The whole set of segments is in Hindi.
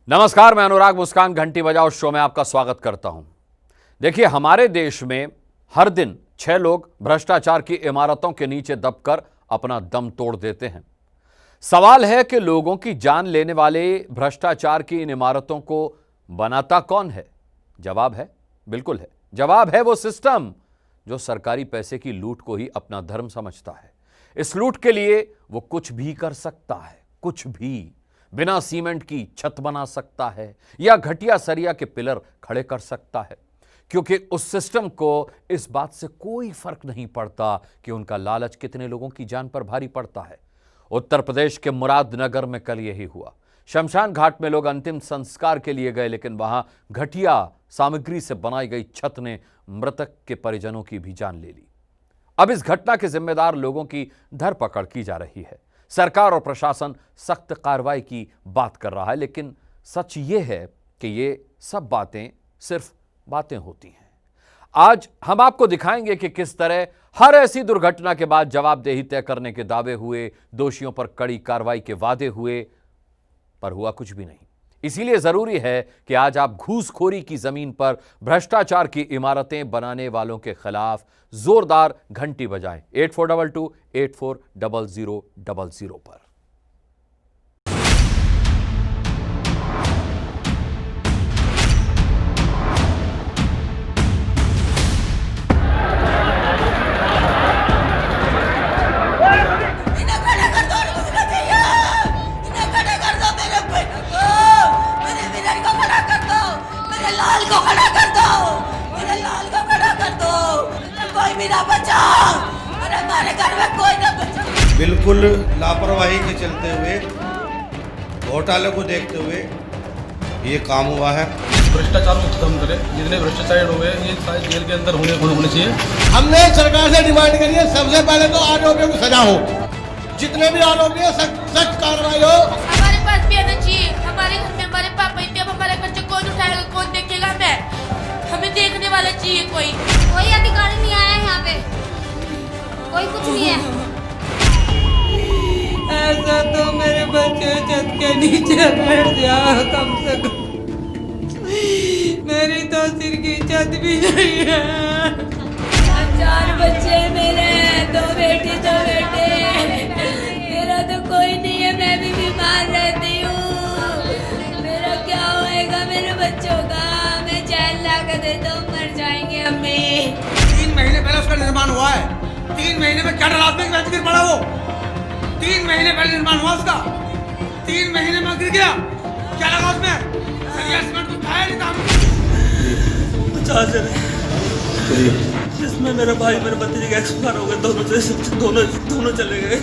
नमस्कार, मैं अनुराग मुस्कान घंटी बजाओ शो में आपका स्वागत करता हूं। देखिए, हमारे देश में हर दिन 6 लोग भ्रष्टाचार की इमारतों के नीचे दबकर अपना दम तोड़ देते हैं। सवाल है कि लोगों की जान लेने वाले भ्रष्टाचार की इन इमारतों को बनाता कौन है? जवाब है, बिल्कुल है, जवाब है वो सिस्टम जो सरकारी पैसे की लूट को ही अपना धर्म समझता है। इस लूट के लिए वो कुछ भी कर सकता है, कुछ भी। बिना सीमेंट की छत बना सकता है या घटिया सरिया के पिलर खड़े कर सकता है, क्योंकि उस सिस्टम को इस बात से कोई फर्क नहीं पड़ता कि उनका लालच कितने लोगों की जान पर भारी पड़ता है। उत्तर प्रदेश के मुरादनगर में कल यही हुआ। शमशान घाट में लोग अंतिम संस्कार के लिए गए, लेकिन वहां घटिया सामग्री से बनाई गई छत ने मृतक के परिजनों की भी जान ले ली। अब इस घटना के जिम्मेदार लोगों की धरपकड़ की जा रही है। सरकार और प्रशासन सख्त कार्रवाई की बात कर रहा है, लेकिन सच ये है कि ये सब बातें सिर्फ बातें होती हैं। आज हम आपको दिखाएंगे कि किस तरह हर ऐसी दुर्घटना के बाद जवाबदेही तय करने के दावे हुए, दोषियों पर कड़ी कार्रवाई के वादे हुए, पर हुआ कुछ भी नहीं। इसीलिए जरूरी है कि आज आप घूसखोरी की जमीन पर भ्रष्टाचार की इमारतें बनाने वालों के खिलाफ जोरदार घंटी बजाएं। 8422 840000 पर। बिल्कुल लापरवाही के चलते हुए, घोटाले को देखते हुए ये काम हुआ है। भ्रष्टाचार को खत्म करें। जितने भ्रष्टाचार हुए ये सारे जेल के अंदर होने चाहिए। हमने सरकार से डिमांड करी है, सबसे पहले तो आरोपियों को सजा हो, जितने भी आरोपी है सख्त कार्रवाई हो। हमारे पास भी आना चाहिए। हमारे घर में हमारे पापा ही, अब हमारे खर्चे कौन उठाएगा, कौन देखेगा? हमें देखने वाला चाहिए कोई अधिकारी नहीं आया है यहाँ पे, कोई कुछ नहीं है। ऐसा तो मेरे बच्चे छत के नीचे बैठ दिया कम से कम। मेरी तो सिर की छत भी नहीं है। 4 बच्चे मेरे, 2 बेटे 2 बेटे। मेरा तो कोई नहीं है, मैं भी बीमार रहती हूँ। मेरा क्या होएगा मेरे बच्चों का? मैं जेल ला कर दे तो मर जाएंगे अम्मी। 3 महीने पहले उसका निर्माण हुआ है। 3 महीने में क्या डरात्मक व्यक्ति गिर पड़ा? वो 3 महीने पहले निर्माण हुआ उसका, 3 महीने में गिर गया। क्या लगा उसमें? सीमेंट कुछ खाया नहीं था। 50 जिसमें मेरा भाई मेरे भतीजे का एक्सपायर हो गए, दोनों चले गए।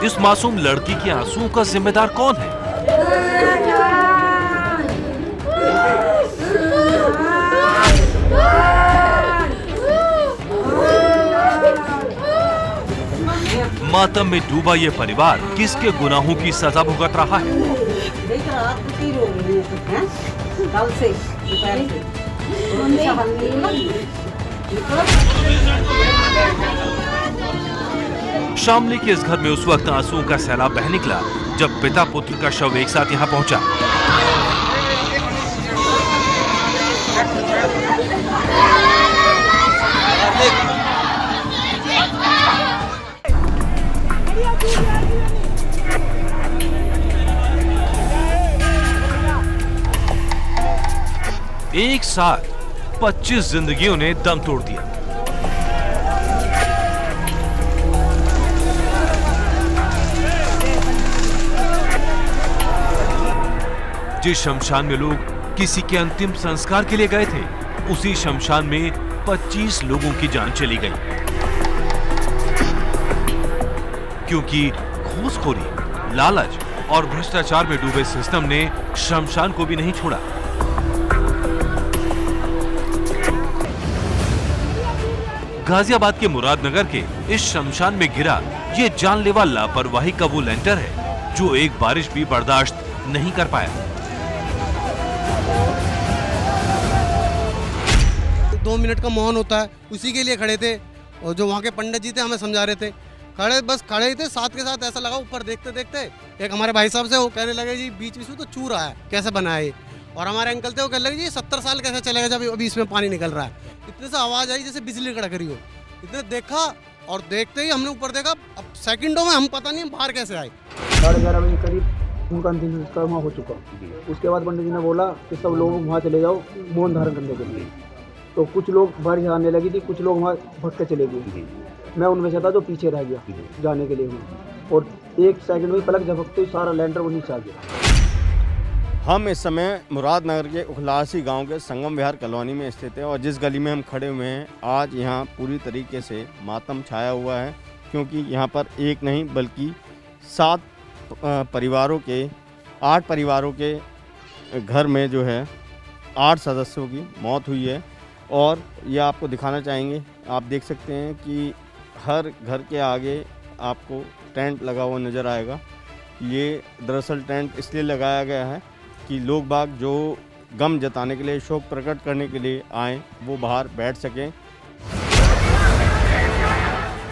इस मासूम लड़की के आंसुओं का जिम्मेदार कौन है? मातम में डूबा ये परिवार किसके गुनाहों की सजा भुगत रहा है? शामली के इस घर में उस वक्त आंसुओं का सैलाब बह निकला जब पिता पुत्र का शव एक साथ यहां पहुंचा। एक साथ 25 जिंदगियों ने दम तोड़ दिया। जिस शमशान में लोग किसी के अंतिम संस्कार के लिए गए थे, उसी शमशान में 25 लोगों की जान चली गई, क्योंकि घूसखोरी, लालच और भ्रष्टाचार में डूबे सिस्टम ने शमशान को भी नहीं छोड़ा। गाजियाबाद के मुरादनगर के इस शमशान में गिरा ये जानलेवा लापरवाही का वो लेंटर है जो एक बारिश भी बर्दाश्त नहीं कर पाया। 2 मिनट का मौन होता है, उसी के लिए खड़े थे। और जो वहाँ के पंडित जी थे हमें समझा रहे थे, खड़े ही थे, साथ के साथ ऐसा लगा ऊपर देखते देखते एक हमारे भाई साहब से वो कहने लगे जी बीच में तो चू रहा है, कैसे बना है ये। और हमारे अंकल थे वो कहने लगे जी 70 साल कैसे चलेगा जब अभी इसमें पानी निकल रहा है। इतने से आवाज़ आई जैसे बिजली कड़क रही हो। इतने देखा और देखते ही हमने ऊपर देखा, अब सेकंडों में हम पता नहीं हम बाहर कैसे आए। 11:30 बजे करीब उनका अंतिम संस्कार वहाँ हो चुका। उसके बाद पंडित जी ने बोला कि सब लोग वहाँ चले जाओ मौन धारण करने के लिए। तो कुछ लोग बारिश आने लगी थी, कुछ लोग वहाँ भटक के चले गए। मैं उनमें से था जो पीछे रह गया जाने के लिए हूँ। और 1 सेकंड में पलक झपकते ही सारा लैंडर वो नीचे आ गया। हम इस समय मुरादनगर के उखलासी गांव के संगम विहार कॉलोनी में स्थित है और जिस गली में हम खड़े हुए हैं आज यहाँ पूरी तरीके से मातम छाया हुआ है, क्योंकि यहाँ पर एक नहीं बल्कि 8 परिवारों के घर में जो है 8 सदस्यों की मौत हुई है। और ये आपको दिखाना चाहेंगे, आप देख सकते हैं कि हर घर के आगे आपको टेंट लगा हुआ नज़र आएगा। ये दरअसल टेंट इसलिए लगाया गया है कि लोग बाग जो गम जताने के लिए, शोक प्रकट करने के लिए आए, वो बाहर बैठ सकें।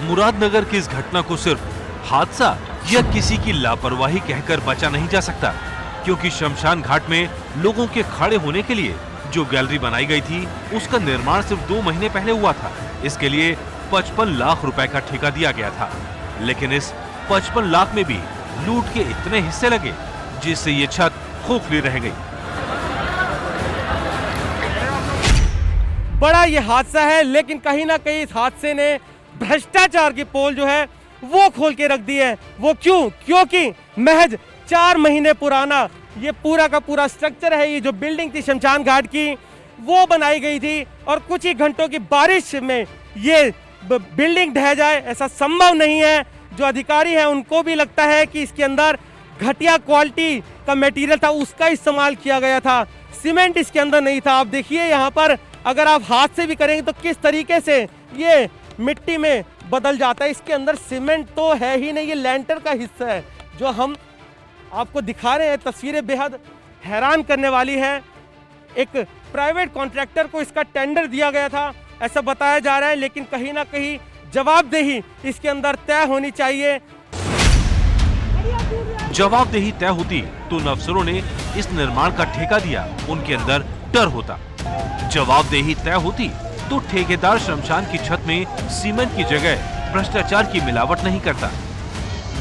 मुरादनगर की इस घटना को सिर्फ हादसा या किसी की लापरवाही कहकर बचा नहीं जा सकता, क्योंकि शमशान घाट में लोगों के खड़े होने के लिए जो गैलरी बनाई गई थी उसका निर्माण सिर्फ 2 महीने पहले हुआ था। इसके लिए 55 लाख रुपए का ठेका दिया गया था, लेकिन इस 55 लाख में भी लूट के इतने हिस्से लगे जिससे ये छत खोखली रह गई। बड़ा ये हादसा है, लेकिन कहीं ना कहीं इस हादसे ने भ्रष्टाचार की पोल जो है वो खोल के रख दी है। वो क्यों? क्योंकि महज 4 महीने पुराना ये पूरा का पूरा स्ट्रक्चर है, ये जो बिल्डिंग थी शमशान घाट की वो बनाई गई थी और कुछ ही घंटों की बारिश में ये बिल्डिंग ढह जाए ऐसा संभव नहीं है। जो अधिकारी हैं उनको भी लगता है कि इसके अंदर घटिया क्वालिटी का मटेरियल था, उसका इस्तेमाल किया गया था, सीमेंट इसके अंदर नहीं था। आप देखिए यहाँ पर अगर आप हाथ से भी करेंगे तो किस तरीके से ये मिट्टी में बदल जाता है। इसके अंदर सीमेंट तो है ही नहीं, ये लैंटर का हिस्सा है जो हम आपको दिखा रहे हैं। तस्वीरें बेहद हैरान करने वाली है। एक प्राइवेट कॉन्ट्रैक्टर को इसका टेंडर दिया गया था ऐसा बताया जा रहा है, लेकिन कहीं ना कहीं जवाबदेही इसके अंदर तय होनी चाहिए। जवाबदेही तय होती तो उन अफसरों ने इस निर्माण का ठेका दिया, उनके अंदर डर होता। जवाबदेही तय होती तो ठेकेदार शमशान की छत में सीमेंट की जगह भ्रष्टाचार की मिलावट नहीं करता।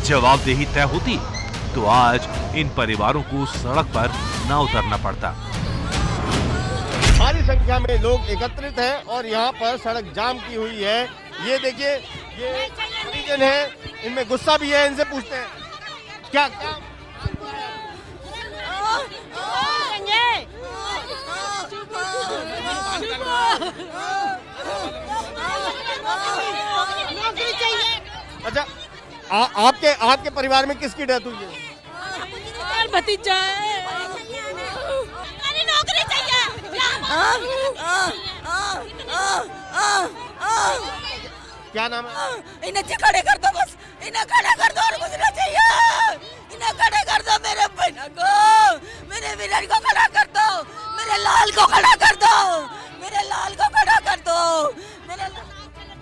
जवाबदेही तय होती तो आज इन परिवारों को सड़क पर न उतरना पड़ता। भारी संख्या में लोग एकत्रित हैं और यहाँ पर सड़क जाम की हुई है। ये देखिए, ये परिजन है, इनमें गुस्सा भी है, इनसे पूछते हैं क्या अच्छा आपके परिवार में किसकी डेथ हुई है? भतीजा है। नौकरी चाहिए। क्या नाम है? इन्हें खड़े कर दो, बस इन्हें खड़े कर दो और मुझे चाहिए। इन्हें खड़े कर दो, मेरे बहन को, मेरे विलन को खड़ा कर दो, मेरे लाल को खड़ा कर दो, मेरे लाल को खड़ा कर दो, मेरे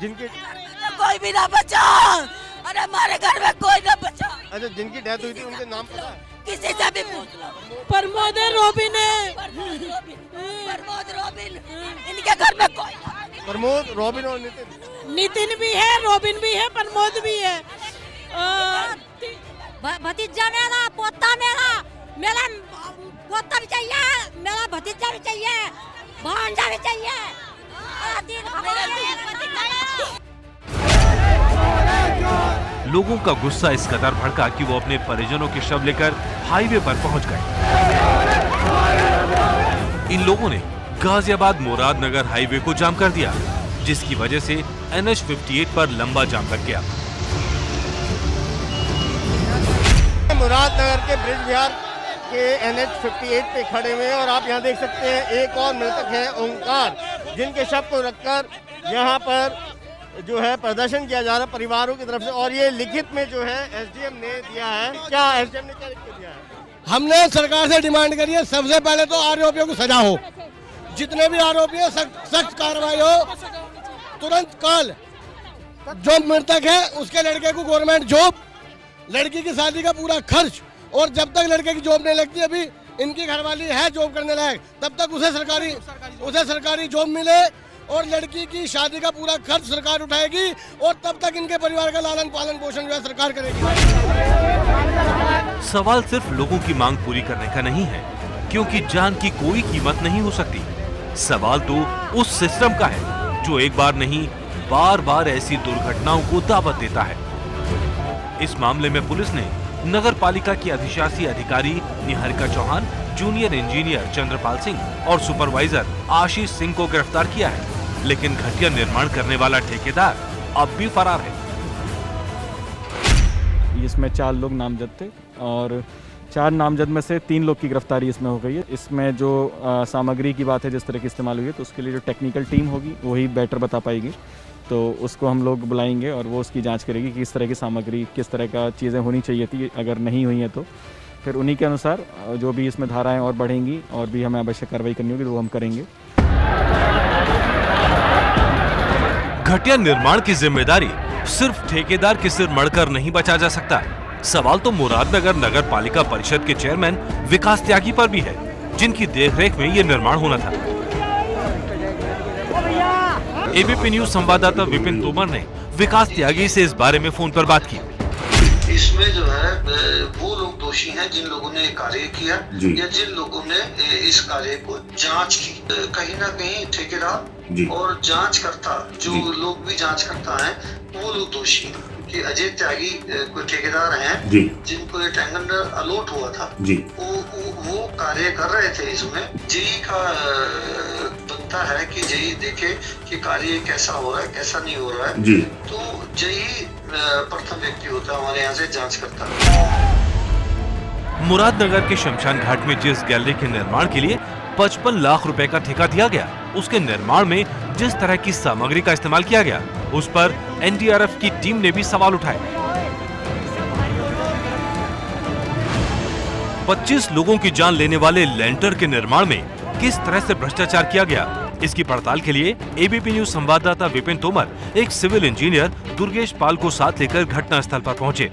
जिनकी कोई भी ना बचा। अरे हमारे घर में कोई ना बचा। अच्छा, जिनकी डेथ हुई थी उनके नाम पता है? किसी से भी पूछ लो। प्रमोद है, रोबिन है। प्रमोद रोबिन, इनके घर में कोई ना। प्रमोद, रोबिन और नितिन भी है, रोबिन भी है, प्रमोद भी है। भतीजा मेरा, पोता मेरा, मेरा पोता भी चाहिए, मेरा भतीजा भी चाहिए, भांजा भी चाहिए। लोगों का गुस्सा इस कदर भड़का कि वो अपने परिजनों के शव लेकर हाईवे पर पहुंच गए। इन लोगों ने गाजियाबाद मुरादनगर हाईवे को जाम कर दिया, जिसकी वजह से NH 58 पर लंबा जाम लग गया। मुरादनगर के ब्रिज विहार के NH 58 पे खड़े हुए हैं और आप यहाँ देख सकते हैं एक और मृतक है ओंकार, जिनके शव को रखकर यहाँ पर जो है प्रदर्शन किया जा रहा है परिवारों की तरफ से, और ये लिखित में जो है एसडीएम ने दिया है। क्या एसडीएम ने क्या लिख के दिया है? हमने सरकार से डिमांड करी है, सबसे पहले तो आरोपियों को सजा हो, जितने भी आरोपी है सख्त कार्रवाई हो, तुरंत कल जो मृतक है उसके लड़के को गवर्नमेंट जॉब, लड़की की शादी का पूरा खर्च, और जब तक लड़के की जॉब नहीं लगती, अभी इनकी घरवाली है जॉब करने लायक, तब तक उसे सरकारी जॉब मिले और लड़की की शादी का पूरा खर्च सरकार उठाएगी, और तब तक इनके परिवार का लालन पालन पोषण जो है सरकार करेगी। सवाल सिर्फ लोगों की मांग पूरी करने का नहीं है, क्योंकि जान की कोई कीमत नहीं हो सकती। सवाल तो उस सिस्टम का है जो एक बार नहीं बार बार ऐसी दुर्घटनाओं को दावत देता है। इस मामले में पुलिस ने नगर पालिका की अधिशासी अधिकारी निहारिका चौहान, जूनियर इंजीनियर चंद्रपाल सिंह और सुपरवाइजर आशीष सिंह को गिरफ्तार किया है, लेकिन घटिया निर्माण करने वाला ठेकेदार अब भी फरार है। इसमें 4 लोग नामजद थे और 4 नामजद में से 3 लोग की गिरफ्तारी इसमें हो गई है। इसमें जो सामग्री की बात है, जिस तरह की इस्तेमाल हुई है, तो उसके लिए जो टेक्निकल टीम होगी वही बेटर बता पाएगी, तो उसको हम लोग बुलाएंगे और वो उसकी जांच करेगी कि किस तरह की सामग्री, किस तरह का चीज़ें होनी चाहिए थी, अगर नहीं हुई हैं तो फिर उन्हीं के अनुसार जो भी इसमें धाराएं और बढ़ेंगी और भी हमें आवश्यक कार्रवाई करनी होगी तो वो हम करेंगे। घटिया निर्माण की जिम्मेदारी सिर्फ ठेकेदार के सिर मढ़कर नहीं बचा जा सकता। सवाल तो मुरादनगर नगर पालिका परिषद के चेयरमैन विकास त्यागी पर भी है, जिनकी देखरेख में ये निर्माण होना था। एबीपी न्यूज संवाददाता विपिन तोमर ने विकास त्यागी से इस बारे में फोन पर बात की। इसमें जो है वो लोग दोषी हैं जिन लोगों ने कार्य किया या जिन लोगों ने इस कार्य को जांच की। कहीं ना कहीं ठेकेदार और जांचकर्ता, जो लोग भी जांच करता है, वो लोग दोषी हैं। कि अजय त्यागी कोई ठेकेदार हैं जिनको ये टेंडर अलॉट हुआ था, वो कार्य कर रहे थे। इसमें जेई का बनता है कि जेई देखे कि कार्य कैसा हो रहा है, कैसा नहीं हो रहा है, तो जेई प्रथम व्यक्ति होता है हमारे यहाँ से जांच करता है। मुरादनगर के शमशान घाट में जिस गैलरी के निर्माण के लिए 55 लाख रुपए का ठेका दिया गया, उसके निर्माण में जिस तरह की सामग्री का इस्तेमाल किया गया, उस पर एनडीआरएफ की टीम ने भी सवाल उठाए। 25 लोगों की जान लेने वाले लेंटर के निर्माण में किस तरह से भ्रष्टाचार किया गया, इसकी पड़ताल के लिए एबीपी न्यूज संवाददाता विपिन तोमर एक सिविल इंजीनियर दुर्गेश पाल को साथ लेकर घटना स्थल पर पहुंचे।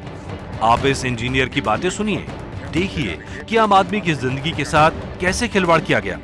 आप इस इंजीनियर की बातें सुनिए, देखिए कि आम आदमी की जिंदगी के साथ कैसे खिलवाड़ किया गया।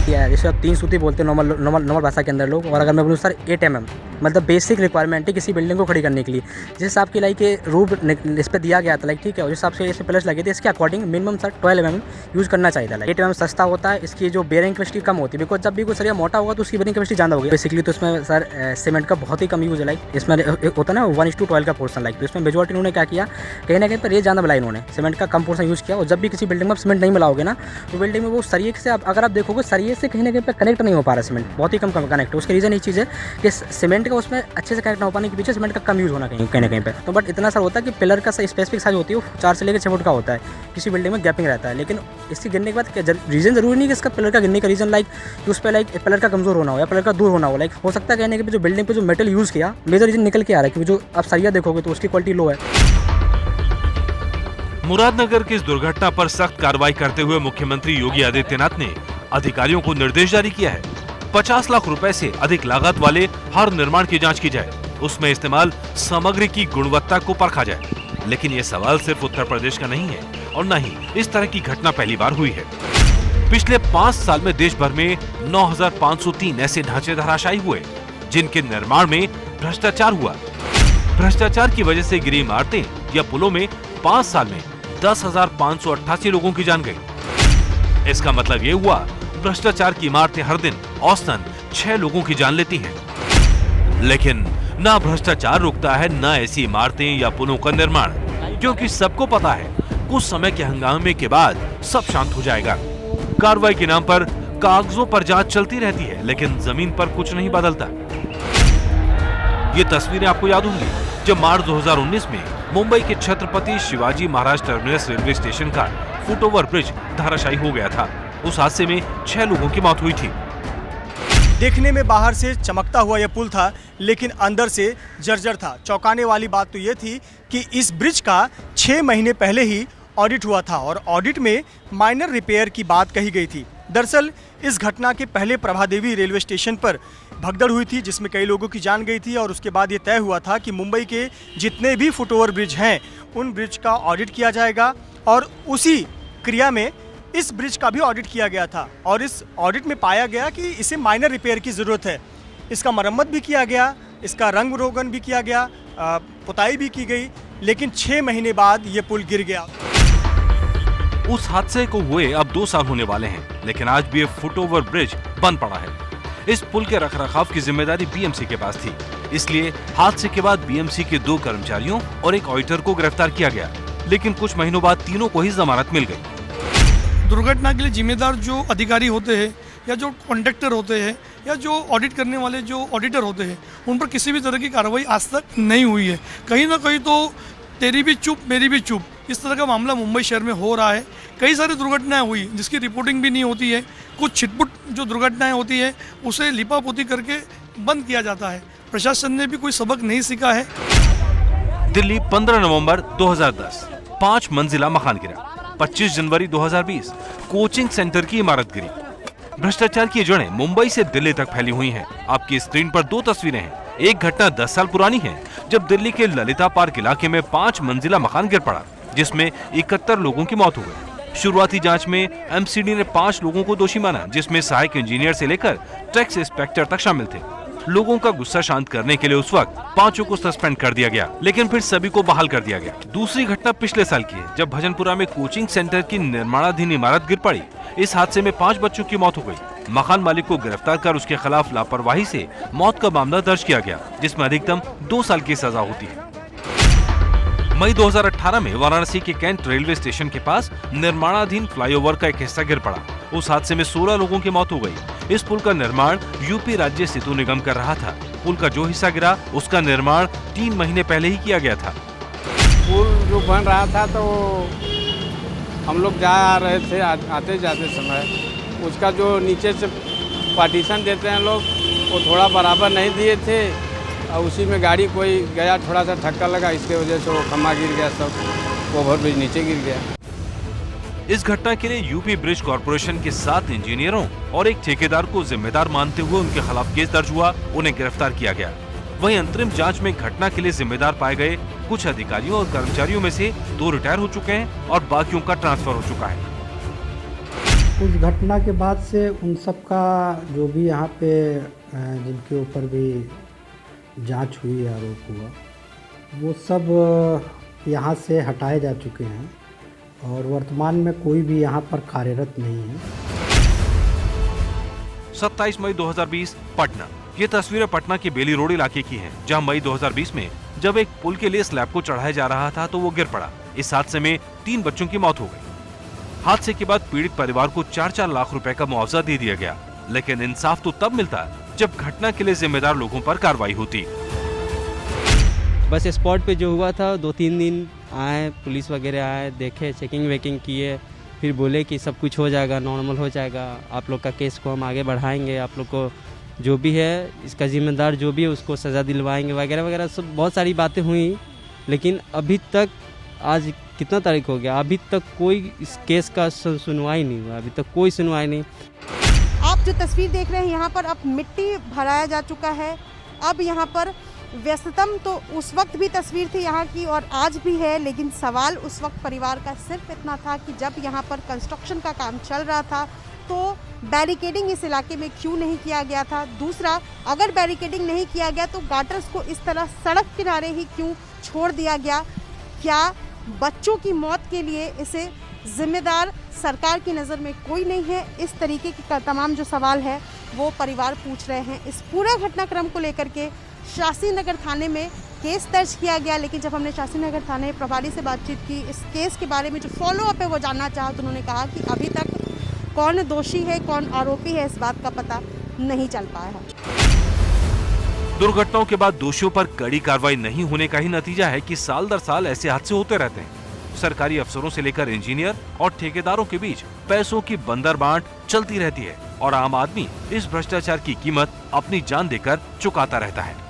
जैसे आप 3 सूती बोलते हैं नॉर्मल भाषा के अंदर लोग, और अगर मैं बोलूँ सर 8 mm मतलब बेसिक रिक्वायरमेंट है किसी बिल्डिंग को खड़ी करने के लिए। जिस हिसाब की लाइक रूफ इस पर दिया गया था, लाइक ठीक है, उस हिसाब से इस प्लस लगे थे, इसके according minimum sir 12 mm use करना चाहिए था। 8 mm सस्ता होता है, इसकी जो बेयरिंग कैपेसिटी कम होती है, बिकॉज जब भी कोई सरिया मोटा होगा तो उसकी बेयरिंग कैपेसिटी ज़्यादा होगी। बेसिकली तो इसमें सर सीमेंट का बहुत ही कम यूज़ है। लाइक इसमें होता है ना 1:12 का पोर्सन, लाइक तो इसमें मेजॉरिटी उन्होंने क्या किया, कहीं ना कहीं पर रेट ज़्यादा मिला, इन्होंने सीमेंट का कम पोर्सन यूज़ किया। और जब भी किसी बिल्डिंग में सीमेंट नहीं मिलाओगे ना, तो बिल्डिंग में वो सरिये से अगर आप देखोगे सरिये से कहीं ना कहीं पर कनेक्ट नहीं हो पा रहा, सीमेंट बहुत ही कम कनेक्ट। उसके रीज़न ये चीज़ है कि सीमेंट का उसमें अच्छे से कनेक्ट ना हो पाने के पीछे सीमेंट का कम यूज़ होना कहीं ना कहीं पे। तो बट इतना सर होता है कि पिलर का स्पेसिफिक साइज होती है वो 4 से लेकर 6 फुट का होता है, किसी बिल्डिंग में गैपिंग रहता है। लेकिन इसके गिरने के बाद रीज़न जरूरी नहीं कि इसका पिलर का गिरने का रीज़न लाइक उस पर लाइक पिलर का कमजोर होना हो या पिलर का दूर होना हो। लाइक हो सकता है कहने के जो बिल्डिंग पे जो मेटल यूज़ किया, मेजर रीज़न निकल के आ रहा है कि जो आप सरिया देखोगे तो उसकी क्वालिटी लो है। मुरादनगर की इस दुर्घटना पर सख्त कार्रवाई करते हुए मुख्यमंत्री योगी आदित्यनाथ ने अधिकारियों को निर्देश जारी किया है। 50 लाख रुपए से अधिक लागत वाले हर निर्माण की जांच की जाए, उसमें इस्तेमाल सामग्री की गुणवत्ता को परखा जाए। लेकिन ये सवाल सिर्फ उत्तर प्रदेश का नहीं है और न ही इस तरह की घटना पहली बार हुई है। पिछले 5 साल में देश भर में 9,503 ऐसे ढांचे धराशायी हुए जिनके निर्माण में भ्रष्टाचार हुआ। भ्रष्टाचार की वजह से गिरी इमारतें या पुलों में 5 साल में 10,588 लोगों की जान गई। इसका मतलब ये हुआ भ्रष्टाचार की इमारतें हर दिन औसतन 6 लोगों की जान लेती हैं। लेकिन ना भ्रष्टाचार रुकता है, ना ऐसी इमारतें या पुलों का निर्माण, क्योंकि सबको पता है कुछ समय के हंगामे के बाद सब शांत हो जाएगा। कार्रवाई के नाम पर कागजों पर जांच चलती रहती है, लेकिन जमीन पर कुछ नहीं बदलता। ये तस्वीरें आपको याद होंगी जब मार्च 2019 में मुंबई के Chhatrapati Shivaji Maharaj terminus railway station का फुटओवर ब्रिज धराशायी हो गया था। उस हादसे में 6 लोगों की मौत हुई थी। देखने में बाहर से चमकता हुआ यह पुल था, लेकिन अंदर से जर्जर था। चौंकाने वाली बात तो ये थी कि इस ब्रिज का 6 महीने पहले ही ऑडिट हुआ था और ऑडिट में माइनर रिपेयर की बात कही गई थी। दरअसल इस घटना के पहले प्रभादेवी रेलवे स्टेशन पर भगदड़ हुई थी, जिसमें कई लोगों की जान गई थी और उसके बाद ये तय हुआ था कि मुंबई के जितने भी फुटओवर ब्रिज हैं उन ब्रिज का ऑडिट किया जाएगा और उसी क्रिया में इस ब्रिज का भी ऑडिट किया गया था और इस ऑडिट में पाया गया कि इसे माइनर रिपेयर की ज़रूरत है। इसका मरम्मत भी किया गया, इसका रंग रोगन भी किया गया, पुताई भी की गई, लेकिन 6 महीने बाद ये पुल गिर गया। उस हादसे को हुए अब 2 साल होने वाले हैं, लेकिन आज भी ये फुटओवर ब्रिज बंद पड़ा है। इस पुल के रखरखाव की जिम्मेदारी बीएमसी के पास थी, इसलिए हादसे के बाद बीएमसी के 2 कर्मचारियों और एक ऑडिटर को गिरफ्तार किया गया, लेकिन कुछ महीनों बाद तीनों को ही जमानत मिल गई। दुर्घटना के लिए जिम्मेदार जो अधिकारी होते हैं या जो कॉन्ट्रैक्टर होते हैं या जो ऑडिट करने वाले जो ऑडिटर होते हैं, उन पर किसी भी तरह की कार्रवाई आज तक नहीं हुई है। कहीं ना कहीं तो तेरी भी चुप मेरी भी चुप, इस तरह का मामला मुंबई शहर में हो रहा है। कई सारी दुर्घटनाएं हुई जिसकी रिपोर्टिंग भी नहीं होती है। कुछ छिटपुट जो दुर्घटनाएं होती है उसे लिपापोती करके बंद किया जाता है। प्रशासन ने भी कोई सबक नहीं सीखा है। दिल्ली 15 नवंबर 2010 5 मंजिला मकान गिरा। 25 जनवरी 2020 कोचिंग सेंटर की इमारत गिरी। भ्रष्टाचार की जड़ें मुंबई से दिल्ली तक फैली हुई हैं। आपकी स्क्रीन पर 2 तस्वीरें हैं। एक घटना 10 साल पुरानी है, जब दिल्ली के ललिता पार्क इलाके में 5 मंजिला मकान गिर पड़ा, जिसमें 71 लोगों की मौत हो गई। शुरुआती जांच में एमसीडी ने 5 लोगों को दोषी माना, जिसमें सहायक इंजीनियर से लेकर टैक्स इंस्पेक्टर तक शामिल थे। लोगों का गुस्सा शांत करने के लिए उस वक्त 5 को सस्पेंड कर दिया गया, लेकिन फिर सभी को बहाल कर दिया गया। दूसरी घटना पिछले साल की है, जब भजनपुरा में कोचिंग सेंटर की निर्माणाधीन इमारत गिर पड़ी। इस हादसे में 5 बच्चों की मौत हो गई। मकान मालिक को गिरफ्तार कर उसके खिलाफ लापरवाही से मौत का मामला दर्ज किया गया, जिसमें अधिकतम 2 साल की सजा होती है। मई 2018 में वाराणसी के कैंट रेलवे स्टेशन के पास निर्माणाधीन फ्लाईओवर का एक हिस्सा गिर पड़ा। उस हादसे में 16 लोगों की मौत हो गई। इस पुल का निर्माण यूपी राज्य सेतु निगम कर रहा था। पुल का जो हिस्सा गिरा उसका निर्माण 3 महीने पहले ही किया गया था। पुल जो बन रहा था तो हम लोग जा रहे थे, आते जाते समय उसका जो नीचे से पार्टीशन देते हैं लोग, वो थोड़ा बराबर नहीं दिए थे और उसी में गाड़ी कोई गया, थोड़ा सा धक्का लगा, इसके वजह से वो खम्मा गिर गया, सब ओवरब्रिज नीचे गिर गया। इस घटना के लिए यूपी ब्रिज कॉर्पोरेशन के 7 इंजीनियरों और एक ठेकेदार को जिम्मेदार मानते हुए उनके खिलाफ केस दर्ज हुआ, उन्हें गिरफ्तार किया गया। वहीं अंतरिम जांच में घटना के लिए जिम्मेदार पाए गए कुछ अधिकारियों और कर्मचारियों में से 2 रिटायर हो चुके हैं और बाकियों का ट्रांसफर हो चुका है। उस घटना के बाद से उन सब का जो भी यहाँ पे जिनके ऊपर भी जांच हुई, आरोप हुआ, वो सब यहाँ से हटाए जा चुके हैं और वर्तमान में कोई भी यहाँ पर कार्यरत नहीं है। 27 मई 2020 पटना। ये तस्वीरें पटना के बेली रोड इलाके की हैं, जहां मई 2020 में जब एक पुल के लिए स्लैब को चढ़ाया जा रहा था तो वो गिर पड़ा। इस हादसे में 3 बच्चों की मौत हो गई। हादसे के बाद पीड़ित परिवार को 4-4 लाख रुपए का मुआवजा दे दिया गया, लेकिन इंसाफ तो तब मिलता जब घटना के लिए जिम्मेदार लोगों पर कार्रवाई होती। बस स्पॉट पे जो हुआ था 2-3 दिन आए, पुलिस वगैरह आए, देखे, चेकिंग वेकिंग किए, फिर बोले कि सब कुछ हो जाएगा, नॉर्मल हो जाएगा, आप लोग का केस को हम आगे बढ़ाएंगे, आप लोग को जो भी है इसका जिम्मेदार जो भी है उसको सज़ा दिलवाएंगे वगैरह वगैरह, सब बहुत सारी बातें हुई। लेकिन अभी तक, आज कितना तारीख हो गया, अभी तक कोई इस केस का सुनवाई नहीं हुआ, अभी तक कोई सुनवाई नहीं। आप जो तस्वीर देख रहे हैं यहाँ पर अब मिट्टी भराया जा चुका है। अब यहाँ पर व्यस्ततम तो उस वक्त भी तस्वीर थी यहाँ की और आज भी है, लेकिन सवाल उस वक्त परिवार का सिर्फ इतना था कि जब यहाँ पर कंस्ट्रक्शन का काम चल रहा था तो बैरिकेडिंग इस इलाके में क्यों नहीं किया गया था। दूसरा, अगर बैरिकेडिंग नहीं किया गया तो गाटर्स को इस तरह सड़क किनारे ही क्यों छोड़ दिया गया। क्या बच्चों की मौत के लिए इसे जिम्मेदार सरकार की नज़र में कोई नहीं है? इस तरीके के तमाम जो सवाल है वो परिवार पूछ रहे हैं। इस पूरे घटनाक्रम को लेकर के शास्त्री नगर थाने में केस दर्ज किया गया, लेकिन जब हमने शास्त्री नगर थाने प्रभारी से बातचीत की, इस केस के बारे में जो फॉलो अप है वो जानना चाहा, तो उन्होंने कहा कि अभी तक कौन दोषी है कौन आरोपी है इस बात का पता नहीं चल पाया है। दुर्घटनाओं के बाद दोषियों पर कड़ी कार्रवाई नहीं होने का ही नतीजा है कि साल दर साल ऐसे हादसे होते रहते हैं। सरकारी अफसरों से लेकर इंजीनियर और ठेकेदारों के बीच पैसों की बंदरबांट चलती रहती है और आम आदमी इस भ्रष्टाचार की कीमत अपनी जान देकर चुकाता रहता है।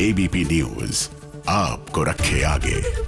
एबीपी न्यूज आपको रखे आगे।